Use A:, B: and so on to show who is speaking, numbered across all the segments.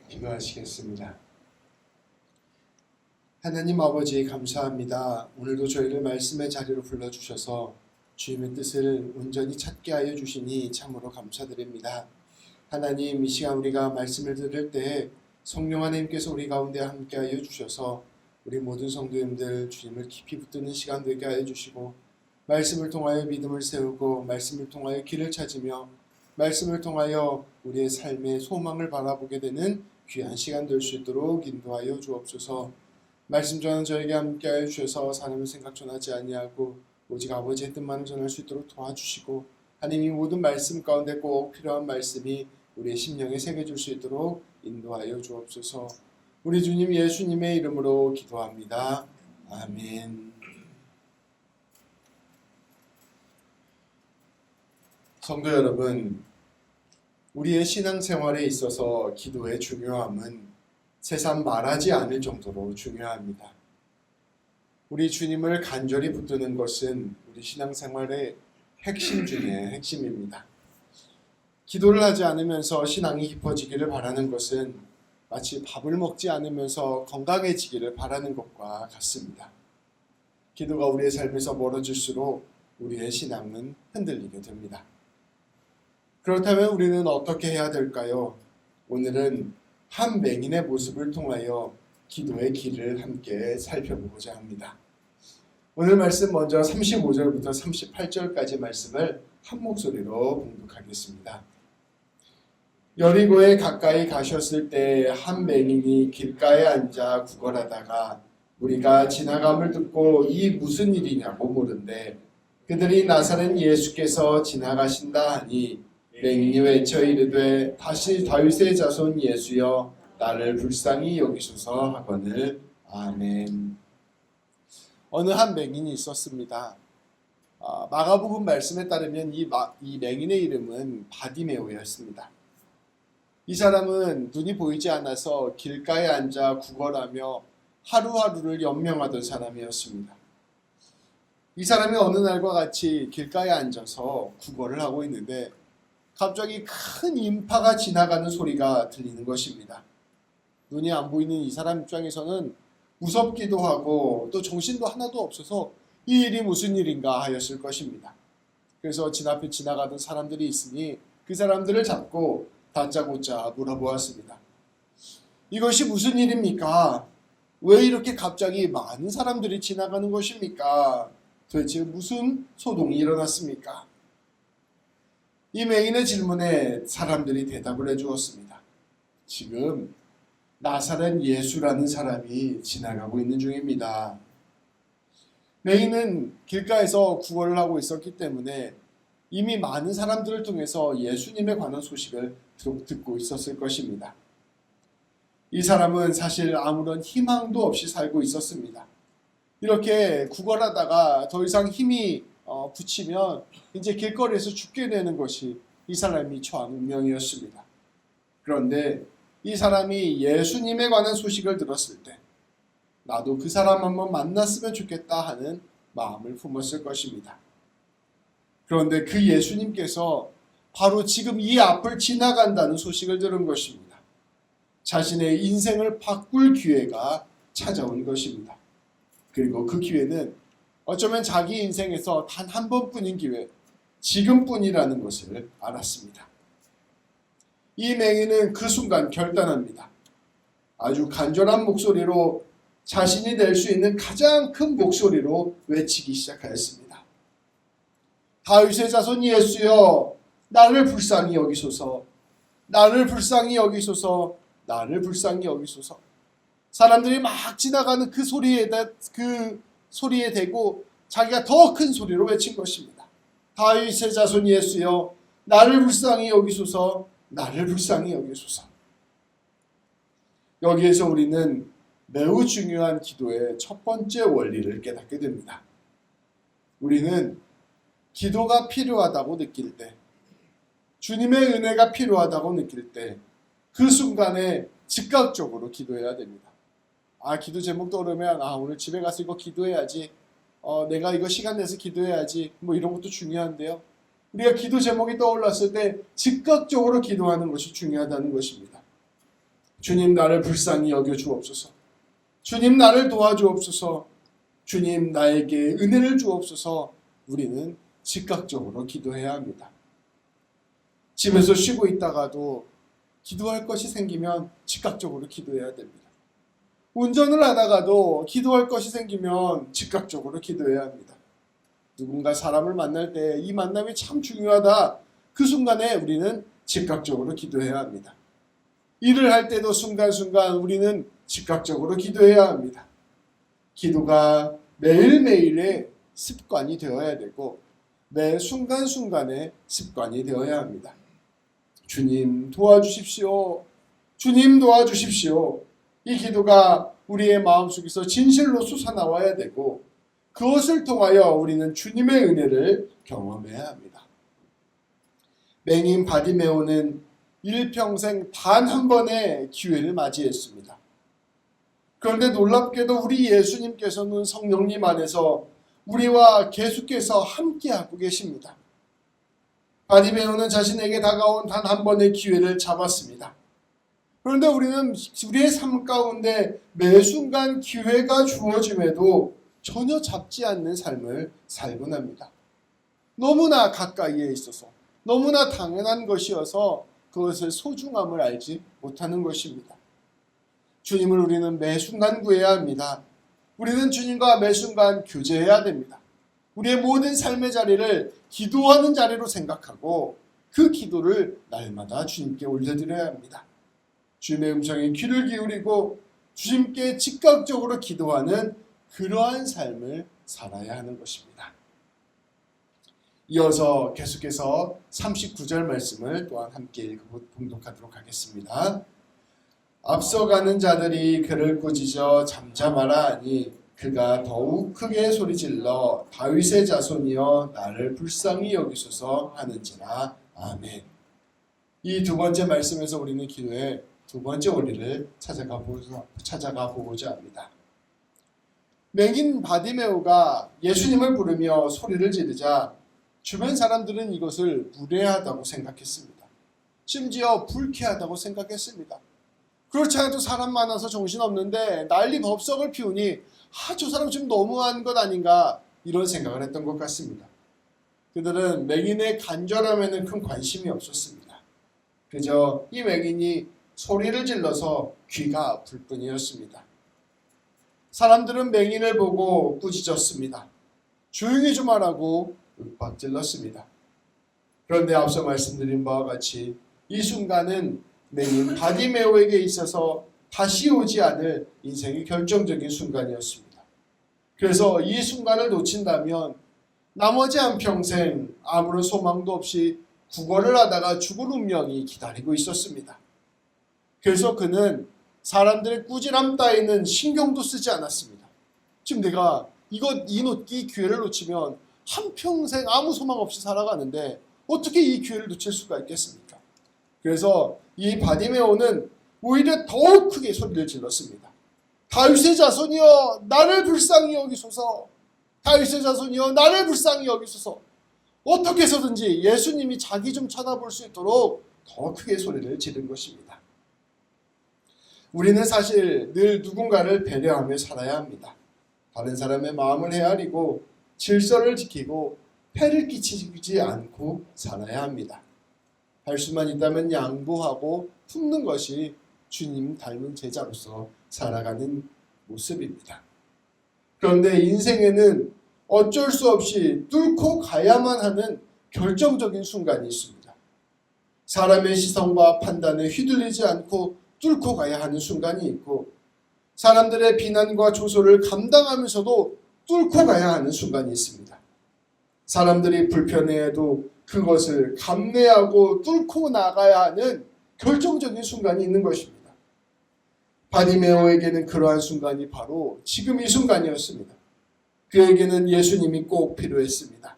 A: 기도하시겠습니다. 하나님 아버지 감사합니다. 오늘도 저희를 말씀의 자리로 불러주셔서 주님의 뜻을 온전히 찾게 하여 주시니 참으로 감사드립니다. 하나님, 이 시간 우리가 말씀을 들을 때 성령 하나님께서 우리 가운데 함께 하여 주셔서 우리 모든 성도님들 주님을 깊이 붙드는 시간 되게 하여 주시고, 말씀을 통하여 믿음을 세우고, 말씀을 통하여 길을 찾으며, 말씀을 통하여 우리의 삶의 소망을 바라보게 되는 귀한 시간 될 수 있도록 인도하여 주옵소서. 말씀 전하는 저에게 함께하여 주셔서 사람의 생각 전하지 아니하고 오직 아버지의 뜻만을 전할 수 있도록 도와주시고, 하나님이 모든 말씀 가운데 꼭 필요한 말씀이 우리의 심령에 새겨질 수 있도록 인도하여 주옵소서. 우리 주님 예수님의 이름으로 기도합니다. 아멘. 성도 여러분, 우리의 신앙생활에 있어서 기도의 중요함은 세상 말하지 않을 정도로 중요합니다. 우리 주님을 간절히 붙드는 것은 우리 신앙생활의 핵심 중에 핵심입니다. 기도를 하지 않으면서 신앙이 깊어지기를 바라는 것은 마치 밥을 먹지 않으면서 건강해지기를 바라는 것과 같습니다. 기도가 우리의 삶에서 멀어질수록 우리의 신앙은 흔들리게 됩니다. 그렇다면 우리는 어떻게 해야 될까요? 오늘은 한 맹인의 모습을 통하여 기도의 길을 함께 살펴보고자 합니다. 오늘 말씀 먼저 35절부터 38절까지 말씀을 한 목소리로 봉독하겠습니다. 여리고에 가까이 가셨을 때 한 맹인이 길가에 앉아 구걸하다가 우리가 지나감을 듣고 이 무슨 일이냐고 물은데, 그들이 나사렛 예수께서 지나가신다 하니 맹인이 외쳐 이르되 다시 다윗의 자손 예수여 나를 불쌍히 여기소서 하거늘. 아멘. 어느 한 맹인이 있었습니다. 마가복음 말씀에 따르면 이 맹인의 이름은 바디메오였습니다. 이 사람은 눈이 보이지 않아서 길가에 앉아 구걸하며 하루하루를 연명하던 사람이었습니다. 이 사람이 어느 날과 같이 길가에 앉아서 구걸을 하고 있는데 갑자기 큰 인파가 지나가는 소리가 들리는 것입니다. 눈이 안 보이는 이 사람 입장에서는 무섭기도 하고 또 정신도 하나도 없어서 이 일이 무슨 일인가 하였을 것입니다. 그래서 앞에 지나가던 사람들이 있으니 그 사람들을 잡고 다짜고짜 물어보았습니다. 이것이 무슨 일입니까? 왜 이렇게 갑자기 많은 사람들이 지나가는 것입니까? 도대체 무슨 소동이 일어났습니까? 이 맹인의 질문에 사람들이 대답을 해주었습니다. 지금 나사렛 예수라는 사람이 지나가고 있는 중입니다. 맹인은 길가에서 구걸을 하고 있었기 때문에 이미 많은 사람들을 통해서 예수님에 관한 소식을 듣고 있었을 것입니다. 이 사람은 사실 아무런 희망도 없이 살고 있었습니다. 이렇게 구걸하다가 더 이상 힘이 붙이면 이제 길거리에서 죽게 되는 것이 이 사람이 처한 운명이었습니다. 그런데 이 사람이 예수님에 관한 소식을 들었을 때 나도 그 사람 한번 만났으면 좋겠다 하는 마음을 품었을 것입니다. 그런데 그 예수님께서 바로 지금 이 앞을 지나간다는 소식을 들은 것입니다. 자신의 인생을 바꿀 기회가 찾아온 것입니다. 그리고 그 기회는 어쩌면 자기 인생에서 단 한 번뿐인 기회, 지금뿐이라는 것을 알았습니다. 이 맹인은 그 순간 결단합니다. 아주 간절한 목소리로 자신이 낼 수 있는 가장 큰 목소리로 외치기 시작하였습니다. 다윗의 자손 예수여 나를 불쌍히 여기소서, 나를 불쌍히 여기소서, 나를 불쌍히 여기소서. 사람들이 막 지나가는 그 소리에 대고 자기가 더 큰 소리로 외친 것입니다. 다윗의 자손 예수여 나를 불쌍히 여기소서, 나를 불쌍히 여기소서. 여기에서 우리는 매우 중요한 기도의 첫 번째 원리를 깨닫게 됩니다. 우리는 기도가 필요하다고 느낄 때, 주님의 은혜가 필요하다고 느낄 때 그 순간에 즉각적으로 기도해야 됩니다. 기도 제목 떠오르면 오늘 집에 가서 이거 기도해야지, 내가 이거 시간 내서 기도해야지, 이런 것도 중요한데요. 우리가 기도 제목이 떠올랐을 때 즉각적으로 기도하는 것이 중요하다는 것입니다. 주님 나를 불쌍히 여겨 주옵소서. 주님 나를 도와주옵소서. 주님 나에게 은혜를 주옵소서. 우리는 즉각적으로 기도해야 합니다. 집에서 쉬고 있다가도 기도할 것이 생기면 즉각적으로 기도해야 됩니다. 운전을 하다가도 기도할 것이 생기면 즉각적으로 기도해야 합니다. 누군가 사람을 만날 때 이 만남이 참 중요하다. 그 순간에 우리는 즉각적으로 기도해야 합니다. 일을 할 때도 순간순간 우리는 즉각적으로 기도해야 합니다. 기도가 매일매일의 습관이 되어야 되고 매 순간순간의 습관이 되어야 합니다. 주님 도와주십시오. 주님 도와주십시오. 이 기도가 우리의 마음속에서 진실로 솟아나와야 되고 그것을 통하여 우리는 주님의 은혜를 경험해야 합니다. 맹인 바디메오는 일평생 단 한 번의 기회를 맞이했습니다. 그런데 놀랍게도 우리 예수님께서는 성령님 안에서 우리와 계속해서 함께하고 계십니다. 바디메오는 자신에게 다가온 단 한 번의 기회를 잡았습니다. 그런데 우리는 우리의 삶 가운데 매 순간 기회가 주어짐에도 전혀 잡지 않는 삶을 살곤 합니다. 너무나 가까이에 있어서 너무나 당연한 것이어서 그것의 소중함을 알지 못하는 것입니다. 주님을 우리는 매 순간 구해야 합니다. 우리는 주님과 매 순간 교제해야 됩니다. 우리의 모든 삶의 자리를 기도하는 자리로 생각하고 그 기도를 날마다 주님께 올려드려야 합니다. 주님의 음성에 귀를 기울이고 주님께 즉각적으로 기도하는 그러한 삶을 살아야 하는 것입니다. 이어서 계속해서 39절 말씀을 또한 함께 읽고 봉독하도록 하겠습니다. 앞서가는 자들이 그를 꾸짖어 잠잠하라 하니 그가 더욱 크게 소리질러 다윗의 자손이여 나를 불쌍히 여기소서 하는지라. 아멘. 이 두 번째 말씀에서 우리는 기도의 두 번째 원리를 찾아가 보고자 합니다. 맹인 바디메오가 예수님을 부르며 소리를 지르자 주변 사람들은 이것을 무례하다고 생각했습니다. 심지어 불쾌하다고 생각했습니다. 그렇지 않아도 사람 많아서 정신없는데 난리 법석을 피우니 저 사람 좀 너무한 것 아닌가 이런 생각을 했던 것 같습니다. 그들은 맹인의 간절함에는 큰 관심이 없었습니다. 그저 이 맹인이 소리를 질러서 귀가 아플 뿐이었습니다. 사람들은 맹인을 보고 꾸짖었습니다. 조용히 좀 하라고 윽박질렀습니다. 그런데 앞서 말씀드린 바와 같이 이 순간은 맹인 바디메오에게 있어서 다시 오지 않을 인생의 결정적인 순간이었습니다. 그래서 이 순간을 놓친다면 나머지 한평생 아무런 소망도 없이 구걸을 하다가 죽을 운명이 기다리고 있었습니다. 그래서 그는 사람들의 꾸지람 따위는 신경도 쓰지 않았습니다. 지금 내가 이 기회를 놓치면 한평생 아무 소망 없이 살아가는데 어떻게 이 기회를 놓칠 수가 있겠습니까? 그래서 이 바디메오는 오히려 더욱 크게 소리를 질렀습니다. 다윗의 자손이여 나를 불쌍히 여기소서. 다윗의 자손이여 나를 불쌍히 여기소서. 어떻게 해서든지 예수님이 자기 좀 쳐다볼 수 있도록 더 크게 소리를 지른 것입니다. 우리는 사실 늘 누군가를 배려하며 살아야 합니다. 다른 사람의 마음을 헤아리고 질서를 지키고 폐를 끼치지 않고 살아야 합니다. 할 수만 있다면 양보하고 품는 것이 주님 닮은 제자로서 살아가는 모습입니다. 그런데 인생에는 어쩔 수 없이 뚫고 가야만 하는 결정적인 순간이 있습니다. 사람의 시선과 판단에 휘둘리지 않고 뚫고 가야 하는 순간이 있고 사람들의 비난과 조소를 감당하면서도 뚫고 가야 하는 순간이 있습니다. 사람들이 불편해해도 그것을 감내하고 뚫고 나가야 하는 결정적인 순간이 있는 것입니다. 바디메오에게는 그러한 순간이 바로 지금 이 순간이었습니다. 그에게는 예수님이 꼭 필요했습니다.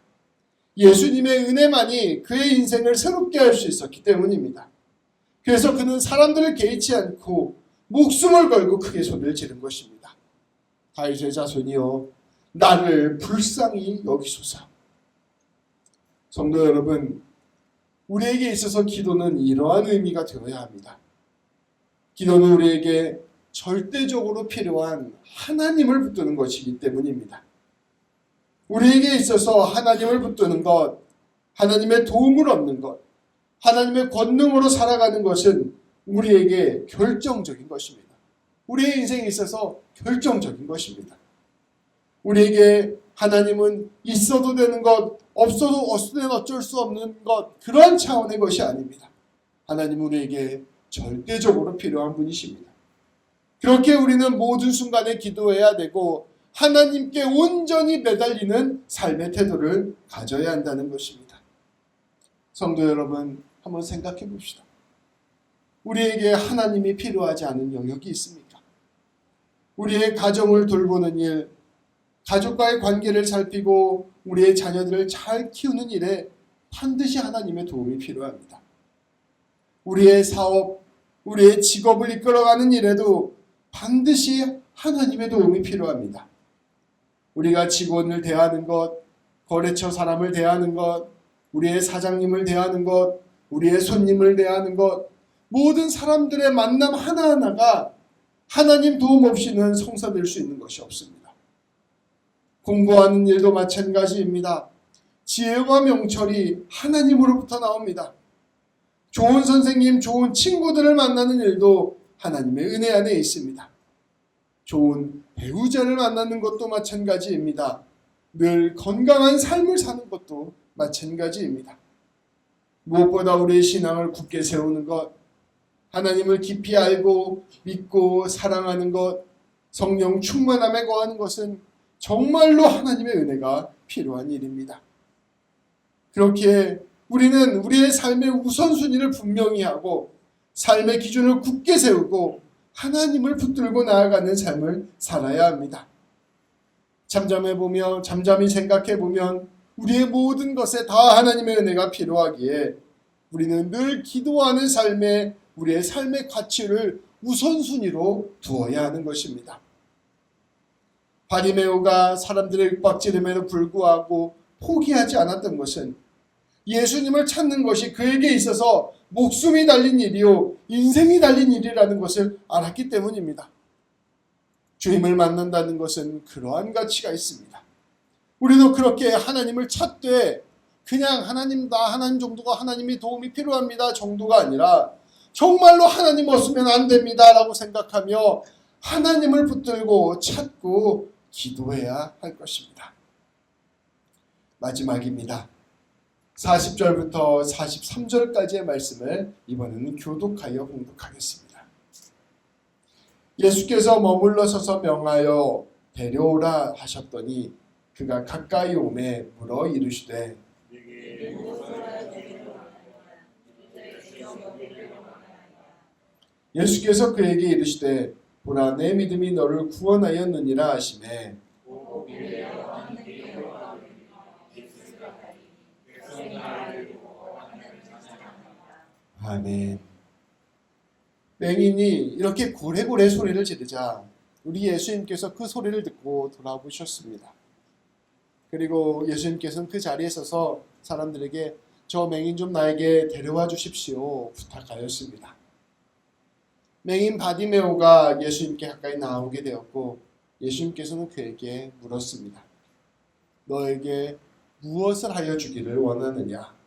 A: 예수님의 은혜만이 그의 인생을 새롭게 할 수 있었기 때문입니다. 그래서 그는 사람들을 개의치 않고 목숨을 걸고 크게 소리를 지른 것입니다. 다윗의 자손이여 나를 불쌍히 여기소서. 성도 여러분, 우리에게 있어서 기도는 이러한 의미가 되어야 합니다. 기도는 우리에게 절대적으로 필요한 하나님을 붙드는 것이기 때문입니다. 우리에게 있어서 하나님을 붙드는 것, 하나님의 도움을 얻는 것, 하나님의 권능으로 살아가는 것은 우리에게 결정적인 것입니다. 우리의 인생에 있어서 결정적인 것입니다. 우리에게 하나님은 있어도 되는 것, 없어도 어쩔 수 없는 것, 그런 차원의 것이 아닙니다. 하나님은 우리에게 절대적으로 필요한 분이십니다. 그렇게 우리는 모든 순간에 기도해야 되고 하나님께 온전히 매달리는 삶의 태도를 가져야 한다는 것입니다. 성도 여러분, 한번 생각해 봅시다. 우리에게 하나님이 필요하지 않은 영역이 있습니까? 우리의 가정을 돌보는 일, 가족과의 관계를 살피고 우리의 자녀들을 잘 키우는 일에 반드시 하나님의 도움이 필요합니다. 우리의 사업, 우리의 직업을 이끌어가는 일에도 반드시 하나님의 도움이 필요합니다. 우리가 직원을 대하는 것, 거래처 사람을 대하는 것, 우리의 사장님을 대하는 것, 우리의 손님을 대하는 것, 모든 사람들의 만남 하나하나가 하나님 도움 없이는 성사될 수 있는 것이 없습니다. 공부하는 일도 마찬가지입니다. 지혜와 명철이 하나님으로부터 나옵니다. 좋은 선생님, 좋은 친구들을 만나는 일도 하나님의 은혜 안에 있습니다. 좋은 배우자를 만나는 것도 마찬가지입니다. 늘 건강한 삶을 사는 것도 마찬가지입니다. 무엇보다 우리의 신앙을 굳게 세우는 것, 하나님을 깊이 알고 믿고 사랑하는 것, 성령 충만함에 거하는 것은 정말로 하나님의 은혜가 필요한 일입니다. 그렇게 우리는 우리의 삶의 우선순위를 분명히 하고 삶의 기준을 굳게 세우고 하나님을 붙들고 나아가는 삶을 살아야 합니다. 잠잠히 생각해보면 우리의 모든 것에 다 하나님의 은혜가 필요하기에 우리는 늘 기도하는 삶에 우리의 삶의 가치를 우선순위로 두어야 하는 것입니다. 바리메오가 사람들의 윽박지름에도 불구하고 포기하지 않았던 것은 예수님을 찾는 것이 그에게 있어서 목숨이 달린 일이요 인생이 달린 일이라는 것을 알았기 때문입니다. 주님을 만난다는 것은 그러한 가치가 있습니다. 우리도 그렇게 하나님을 찾되 그냥 하나님 정도가 하나님이 도움이 필요합니다 정도가 아니라 정말로 하나님 없으면 안 됩니다 라고 생각하며 하나님을 붙들고 찾고 기도해야 할 것입니다. 마지막입니다. 40절부터 43절까지의 말씀을 이번에는 교독하여 봉독하겠습니다. 예수께서 머물러 서서 명하여 데려오라 하셨더니 그가 가까이 오매 물어 이르시되 예수께서 그에게 이르시되 보라 내 믿음이 너를 구원하였느니라 하시매 아멘. 맹인이 이렇게 고래고래 소리를 지르자 우리 예수님께서 그 소리를 듣고 돌아보셨습니다. 그리고 예수님께서는 그 자리에 서서 사람들에게 저 맹인 좀 나에게 데려와 주십시오 부탁하였습니다. 맹인 바디메오가 예수님께 가까이 나오게 되었고 예수님께서는 그에게 물었습니다. 너에게 무엇을 하여 주기를 원하느냐?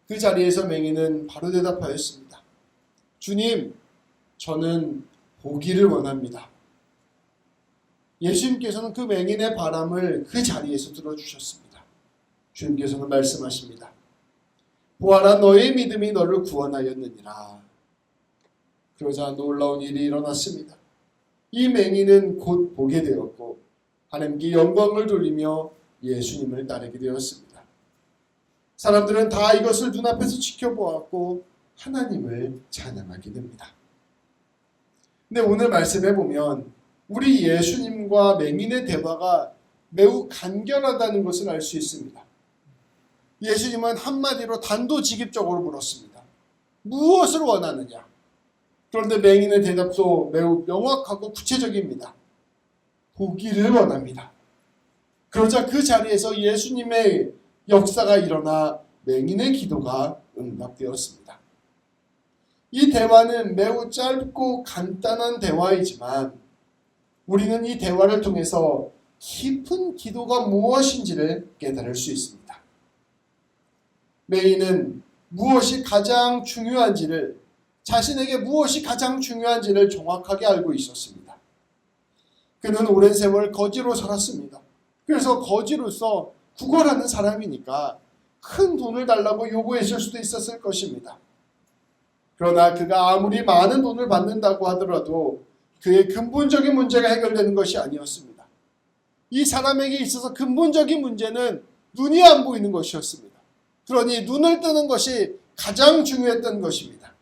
A: 그 자리에서 맹인은 바로 대답하였습니다. 주님, 저는 보기를 원합니다. 예수님께서는 그 맹인의 바람을 그 자리에서 들어주셨습니다. 주님께서는 말씀하십니다. 보아라 너의 믿음이 너를 구원하였느니라. 그러자 놀라운 일이 일어났습니다. 이 맹인은 곧 보게 되었고 하나님께 영광을 돌리며 예수님을 따르게 되었습니다. 사람들은 다 이것을 눈앞에서 지켜보았고 하나님을 찬양하게 됩니다. 근데 오늘 말씀해 보면 우리 예수님과 맹인의 대화가 매우 간결하다는 것을 알 수 있습니다. 예수님은 한마디로 단도직입적으로 물었습니다. 무엇을 원하느냐? 그런데 맹인의 대답도 매우 명확하고 구체적입니다. 보기를 원합니다. 그러자 그 자리에서 예수님의 역사가 일어나 맹인의 기도가 응답되었습니다. 이 대화는 매우 짧고 간단한 대화이지만 우리는 이 대화를 통해서 깊은 기도가 무엇인지를 깨달을 수 있습니다. 메이는 무엇이 가장 중요한지를, 자신에게 무엇이 가장 중요한지를 정확하게 알고 있었습니다. 그는 오랜 세월 거지로 살았습니다. 그래서 거지로서 구걸하는 사람이니까 큰 돈을 달라고 요구했을 수도 있었을 것입니다. 그러나 그가 아무리 많은 돈을 받는다고 하더라도 그의 근본적인 문제가 해결되는 것이 아니었습니다. 이 사람에게 있어서 근본적인 문제는 눈이 안 보이는 것이었습니다. 그러니 눈을 뜨는 것이 가장 중요했던 것입니다.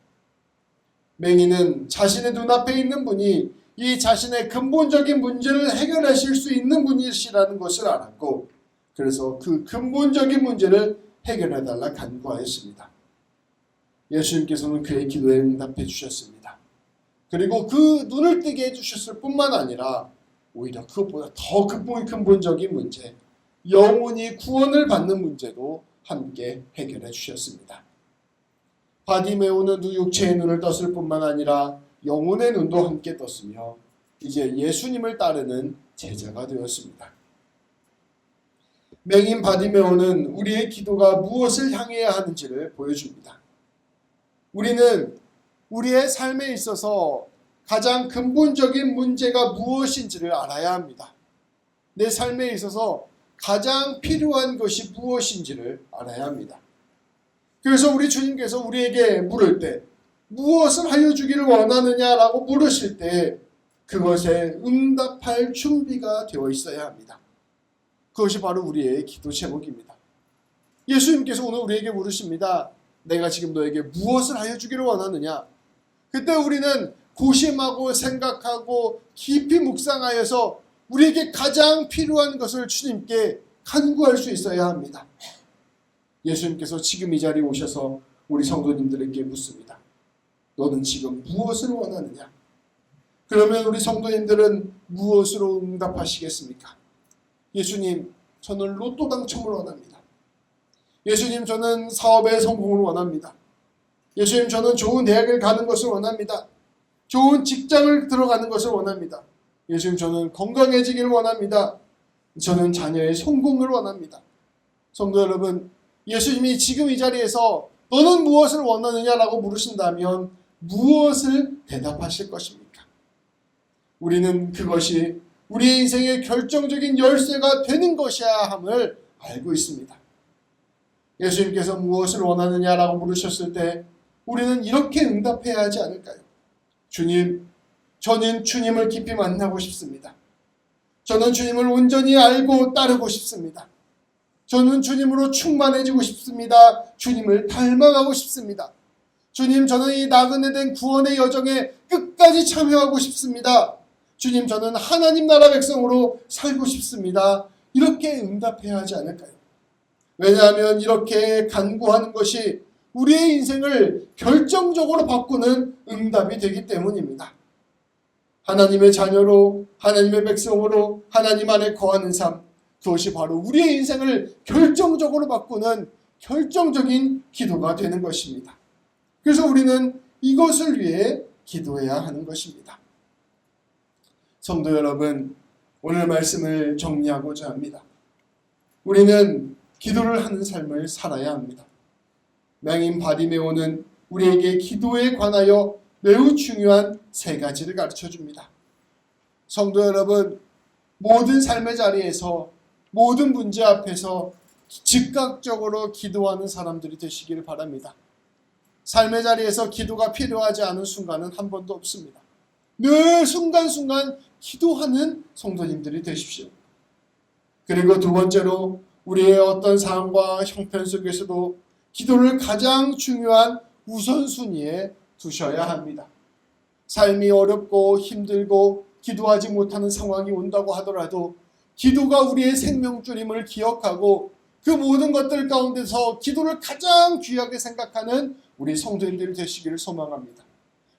A: 맹인은 자신의 눈앞에 있는 분이 이 자신의 근본적인 문제를 해결하실 수 있는 분이시라는 것을 알았고, 그래서 그 근본적인 문제를 해결해달라 간구하였습니다. 예수님께서는 그의 기도에 응답해 주셨습니다. 그리고 그 눈을 뜨게 해주셨을 뿐만 아니라 오히려 그것보다 더 근본적인 문제, 영혼이 구원을 받는 문제도 함께 해결해 주셨습니다. 바디메오는 육체의 눈을 떴을 뿐만 아니라 영혼의 눈도 함께 떴으며 이제 예수님을 따르는 제자가 되었습니다. 맹인 바디메오는 우리의 기도가 무엇을 향해야 하는지를 보여줍니다. 우리는 우리의 삶에 있어서 가장 근본적인 문제가 무엇인지를 알아야 합니다. 내 삶에 있어서 가장 필요한 것이 무엇인지를 알아야 합니다. 그래서 우리 주님께서 우리에게 물을 때 무엇을 하여 주기를 원하느냐라고 물으실 때 그것에 응답할 준비가 되어 있어야 합니다. 그것이 바로 우리의 기도 제목입니다. 예수님께서 오늘 우리에게 물으십니다. 내가 지금 너에게 무엇을 하여 주기를 원하느냐? 그때 우리는 고심하고 생각하고 깊이 묵상하여서 우리에게 가장 필요한 것을 주님께 간구할 수 있어야 합니다. 예수님께서 지금 이 자리에 오셔서 우리 성도님들에게 묻습니다. 너는 지금 무엇을 원하느냐? 그러면 우리 성도님들은 무엇으로 응답하시겠습니까? 예수님, 저는 로또 당첨을 원합니다. 예수님, 저는 사업의 성공을 원합니다. 예수님, 저는 좋은 대학을 가는 것을 원합니다. 좋은 직장을 들어가는 것을 원합니다. 예수님, 저는 건강해지기를 원합니다. 저는 자녀의 성공을 원합니다. 성도 여러분, 예수님이 지금 이 자리에서 너는 무엇을 원하느냐라고 물으신다면 무엇을 대답하실 것입니까? 우리는 그것이 우리의 인생의 결정적인 열쇠가 되는 것이야 함을 알고 있습니다. 예수님께서 무엇을 원하느냐라고 물으셨을 때 우리는 이렇게 응답해야 하지 않을까요? 주님, 저는 주님을 깊이 만나고 싶습니다. 저는 주님을 온전히 알고 따르고 싶습니다. 저는 주님으로 충만해지고 싶습니다. 주님을 닮아가고 싶습니다. 주님, 저는 이 나그네 된 구원의 여정에 끝까지 참여하고 싶습니다. 주님, 저는 하나님 나라 백성으로 살고 싶습니다. 이렇게 응답해야 하지 않을까요? 왜냐하면 이렇게 간구하는 것이 우리의 인생을 결정적으로 바꾸는 응답이 되기 때문입니다. 하나님의 자녀로, 하나님의 백성으로 하나님 안에 거하는 삶, 그것이 바로 우리의 인생을 결정적으로 바꾸는 결정적인 기도가 되는 것입니다. 그래서 우리는 이것을 위해 기도해야 하는 것입니다. 성도 여러분, 오늘 말씀을 정리하고자 합니다. 우리는 기도를 하는 삶을 살아야 합니다. 맹인 바디메오는 우리에게 기도에 관하여 매우 중요한 세 가지를 가르쳐 줍니다. 성도 여러분, 모든 삶의 자리에서 모든 문제 앞에서 즉각적으로 기도하는 사람들이 되시기를 바랍니다. 삶의 자리에서 기도가 필요하지 않은 순간은 한 번도 없습니다. 늘 순간순간 기도하는 성도님들이 되십시오. 그리고 두 번째로 우리의 어떤 상황과 형편 속에서도 기도를 가장 중요한 우선순위에 두셔야 합니다. 삶이 어렵고 힘들고 기도하지 못하는 상황이 온다고 하더라도 기도가 우리의 생명줄임을 기억하고 그 모든 것들 가운데서 기도를 가장 귀하게 생각하는 우리 성도님들이 되시기를 소망합니다.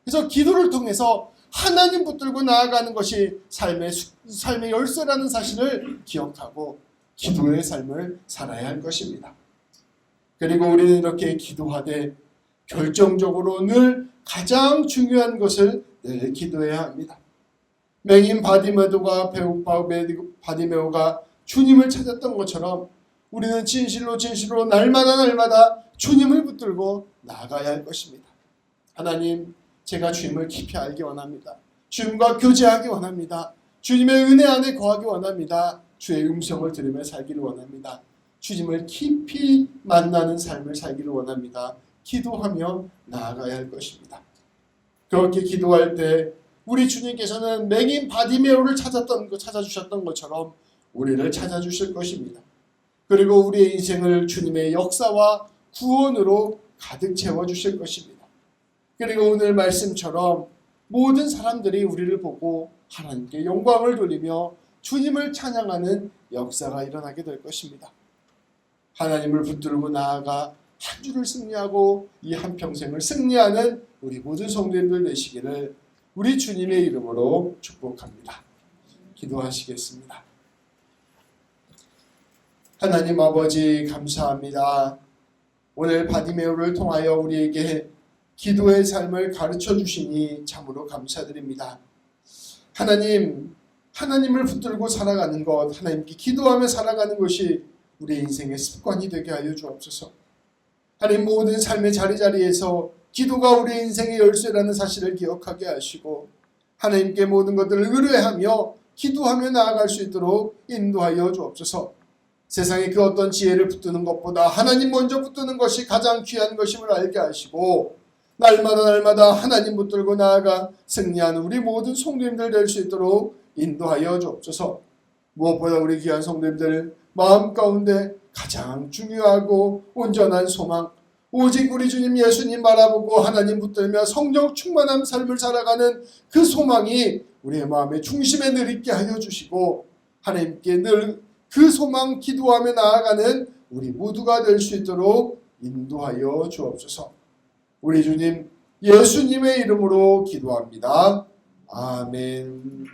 A: 그래서 기도를 통해서 하나님 붙들고 나아가는 것이 삶의 열쇠라는 사실을 기억하고 기도의 삶을 살아야 할 것입니다. 그리고 우리는 이렇게 기도하되 결정적으로 늘 가장 중요한 것을 늘 기도해야 합니다. 맹인 바디메오가 주님을 찾았던 것처럼 우리는 진실로 날마다 주님을 붙들고 나아가야 할 것입니다. 하나님, 제가 주님을 깊이 알기 원합니다. 주님과 교제하기 원합니다. 주님의 은혜 안에 거하기 원합니다. 주의 음성을 들으며 살기를 원합니다. 주님을 깊이 만나는 삶을 살기를 원합니다. 기도하며 나아가야 할 것입니다. 그렇게 기도할 때 우리 주님께서는 맹인 바디메오를 찾아주셨던 것처럼 우리를 찾아주실 것입니다. 그리고 우리의 인생을 주님의 역사와 구원으로 가득 채워주실 것입니다. 그리고 오늘 말씀처럼 모든 사람들이 우리를 보고 하나님께 영광을 돌리며 주님을 찬양하는 역사가 일어나게 될 것입니다. 하나님을 붙들고 나아가 한 주를 승리하고 이 한평생을 승리하는 우리 모든 성도님들 되시기를 우리 주님의 이름으로 축복합니다. 기도하시겠습니다. 하나님 아버지, 감사합니다. 오늘 바디메오를 통하여 우리에게 기도의 삶을 가르쳐 주시니 참으로 감사드립니다. 하나님을 붙들고 살아가는 것, 하나님께 기도하며 살아가는 것이 우리의 인생의 습관이 되게 하여 주옵소서. 하나님, 모든 삶의 자리자리에서 기도가 우리의 인생의 열쇠라는 사실을 기억하게 하시고 하나님께 모든 것들을 의뢰하며 기도하며 나아갈 수 있도록 인도하여 주옵소서. 세상의 그 어떤 지혜를 붙드는 것보다 하나님 먼저 붙드는 것이 가장 귀한 것임을 알게 하시고 날마다 하나님 붙들고 나아가 승리하는 우리 모든 성도님들 될 수 있도록 인도하여 주옵소서. 무엇보다 우리 귀한 성도님들 마음 가운데 가장 중요하고 온전한 소망, 오직 우리 주님 예수님 바라보고 하나님 붙들며 성령 충만한 삶을 살아가는 그 소망이 우리의 마음의 중심에 늘 있게 하여 주시고 하나님께 늘 그 소망 기도하며 나아가는 우리 모두가 될 수 있도록 인도하여 주옵소서. 우리 주님 예수님의 이름으로 기도합니다. 아멘.